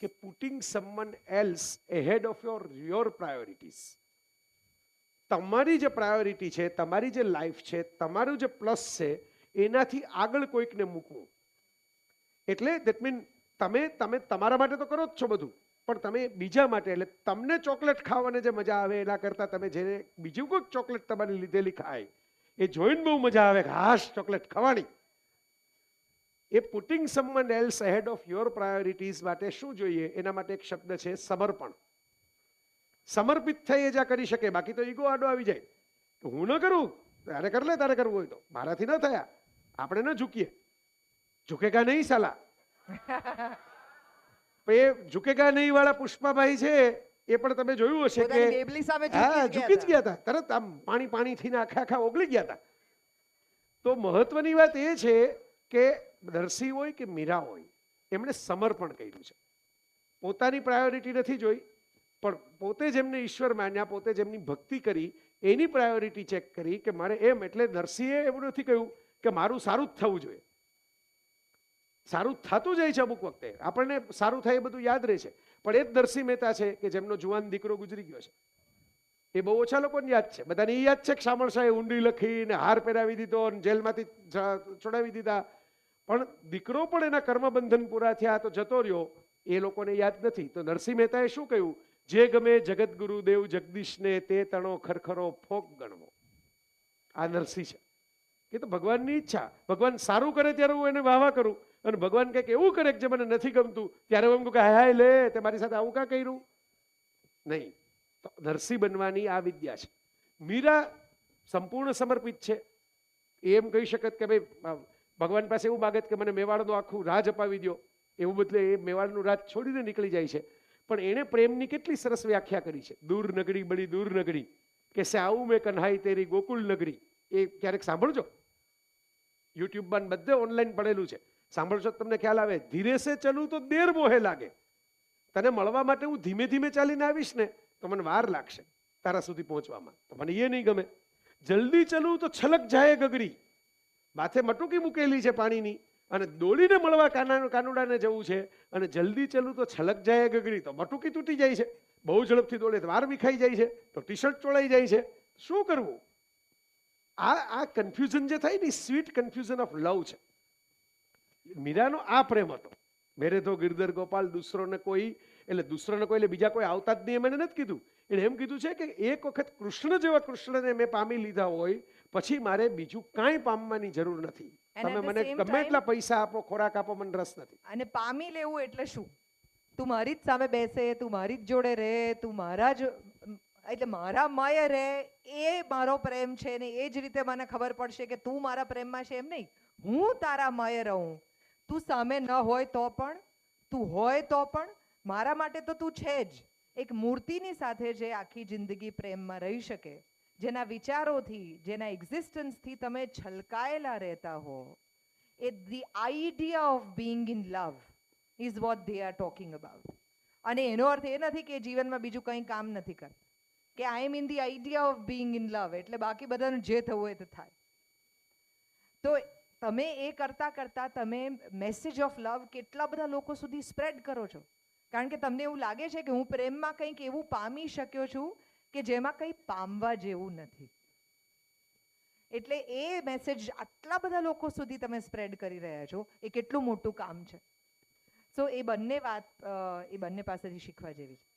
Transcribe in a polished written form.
કે putting someone else ahead of your priorities. તમારી જે પ્રાયોરિટી છે, તમારી જે લાઈફ છે, તમારું જે પ્લસ છે, એનાથી આગળ કોઈકને મૂકવું. એટલે દેટ મીન તમે તમે તમારા માટે તો કરો જ છો બધું, પણ તમે બીજા માટે, એટલે તમને ચોકલેટ ખાવાને જે મજા આવે એના કરતાં તમે જેને બીજું કોઈક ચોકલેટ તમારી લીધેલી ખાય એ જોઈને બહુ મજા આવે કે હાશ ચોકલેટ ખાવાની. એ putting someone else ahead of your priorities માટે શું જોઈએ? એના માટે એક શબ્દ છે સમર્પણ. સમર્પિત થઈ એ જ્યાં કરી શકે, બાકી તો ઈગો આડો આવી જાય. હું ન કરું, તારે કર લે, તારે કરવું હોય તો, મારાથી ન થયા, આપણે ન ઝૂકીએ. ઝૂકેગા નહીં સાલા. એ ઝૂકેગા નહીં વાળા પુષ્પાભાઈ છે, એ પણ તમે જોયું હશે કે ઝૂકી જ ગયા હતા, તરત આમ પાણી પાણી થઈને આખા ઓગળી ગયા હતા. તો મહત્વની વાત એ છે કે નરસિંહ હોય કે મીરા હોય, એમણે સમર્પણ કર્યું છે. પોતાની પ્રાયોરિટી નથી જોઈ, પણ પોતે જેમને ઈશ્વર માન્યા, પોતે જેમની ભક્તિ કરી, એની પ્રાયોરિટી ચેક કરી કે મારે એમ. એટલે નરસિંહે એવું નથી કહ્યું કે મારું સારું જ થવું જોઈએ. સારું થતું જાય છે અમુક વખતે, આપણને સારું થાય એ બધું યાદ રહે છે, પણ એ જ નરસિંહ મહેતા છે કે જેમનો જુવાન દીકરો ગુજરી ગયો છે. એ બહુ ઓછા લોકોને યાદ છે. બધાને એ યાદ છે કે શામળ શાહે ઊંડી લખીને હાર પહેરાવી દીધો અને જેલમાંથી છોડાવી દીધા, પણ દીકરો પણ એના કર્મબંધન પૂરા થયા તો જતો રહ્યો, એ લોકોને યાદ નથી. તો નરસિંહ મહેતાએ શું કહ્યું? જે ગમે જગતગુરુ દેવ જગદીશને તે તણો ખરખરો ફોક ગણવો. આ નરસિંહ છે. એ તો ભગવાનની ઈચ્છા. ભગવાન સારું કરે ત્યારે હું એને વાહ કરું, અને ભગવાન કંઈક એવું કરે કે જે મને નથી ગમતું ત્યારે હું એમ કહું કે હાય લે, તે મારી સાથે આવું કાં કર્યું? નહીં. તો નરસિંહ બનવાની આ વિદ્યા છે. મીરા સંપૂર્ણ સમર્પિત છે. એમ કહી શકત કે ભાઈ ભગવાન પાસે એવું માગત કે મને મેવાડનું આખું રાજ અપાવી દો, એવું બદલે એ મેવાડનું રાજ છોડીને નીકળી જાય છે. પણ એણે પ્રેમની કેટલી સરસ વ્યાખ્યા કરી છે. દૂર નગરી બડી દૂર નગરી કે સે આવું મેં કન્હાઈ તેરી ગોકુળ નગરી. એ ક્યારેક સાંભળજો, યુટ્યુબમાં બધે ઓનલાઈન પડેલું છે, સાંભળશો તમને ખ્યાલ આવે. ધીરે સે ચલું તો દેર મોહે લાગે. તને મળવા માટે હું ધીમે ધીમે ચાલીને આવીશ ને તો મને વાર લાગશે તારા સુધી પહોંચવામાં, તો મને એ નહીં ગમે. જલ્દી ચલું તો છલક જાય ગગરી. માથે મટુકી મૂકેલી છે પાણીની, અને દોડીને મળવા કાનુડાને જવું છે, અને જલ્દી ચલું તો છલક જાય ગગરી, તો મટુકી તૂટી જાય છે. બહુ ઝડપથી દોડે તો વાર વિખાઈ જાય છે, તો ટી શર્ટ ચોળાઈ જાય છે. શું કરવું? આ કન્ફ્યુઝન જે થાય ને, સ્વીટ કન્ફ્યુઝન ઓફ લવ છે. મીરાનો આ પ્રેમ હતો. મેરે તો ગિરધર ગોપાલ દૂસરો ને કોઈ, એટલે દૂસરો ને કોઈ એટલે બીજા કોઈ આવતા જ નહીં એમ એને નથી કીધું. એને એમ કીધું છે કે એક વખત કૃષ્ણ જેવા કૃષ્ણને મેં પામી લીધા હોય પછી મારે બીજું કાંઈ પામવાની જરૂર નથી. તમે મને ગમે એટલા પૈસા આપો, ખોરાક આપો, મને રસ નથી. અને પામી લેવું એટલે શું? તું મારી જ સામે બેસે, તું મારી જ જોડે રહે, તું મારા જ એટલે મારા મય રહે, એ મારો પ્રેમ છે. ને એ જ રીતે મને ખબર પડશે કે તું મારા પ્રેમમાં છે, એમ નહીં. હું તારા મય રહું. તું સામે ન હોય તો પણ, તું હોય તો પણ, મારા માટે તો તું છે જ. એક મૂર્તિની સાથે જે આખી જિંદગી પ્રેમમાં રહી શકે, જેના વિચારોથી, જેના એક્ઝિસ્ટન્સથી તમે છલકાયેલા રહેતા હો, એ the idea of being in love is what they are talking about. અને એનો અર્થ એ નથી કે જીવનમાં બીજું કંઈ કામ નથી કરતા, કે I am in the idea of being in love એટલે બાકી બધાનું જે થવું હોય તે થાય. તો તમે એ કરતા કરતા તમે મેસેજ ઓફ લવ કેટલા બધા લોકો સુધી સ્પ્રેડ કરો છો, કારણ કે તમને એવું લાગે છે કે હું પ્રેમમાં કંઈક એવું પામી શક્યો છું કે જેમાં કંઈ પામવા જેવું નથી. એટલે એ મેસેજ આટલા બધા લોકો સુધી તમે સ્પ્રેડ કરી રહ્યા છો, એ કેટલું મોટું કામ છે. સો એ બંને વાત એ બંને પાસેથી શીખવા જેવી છે.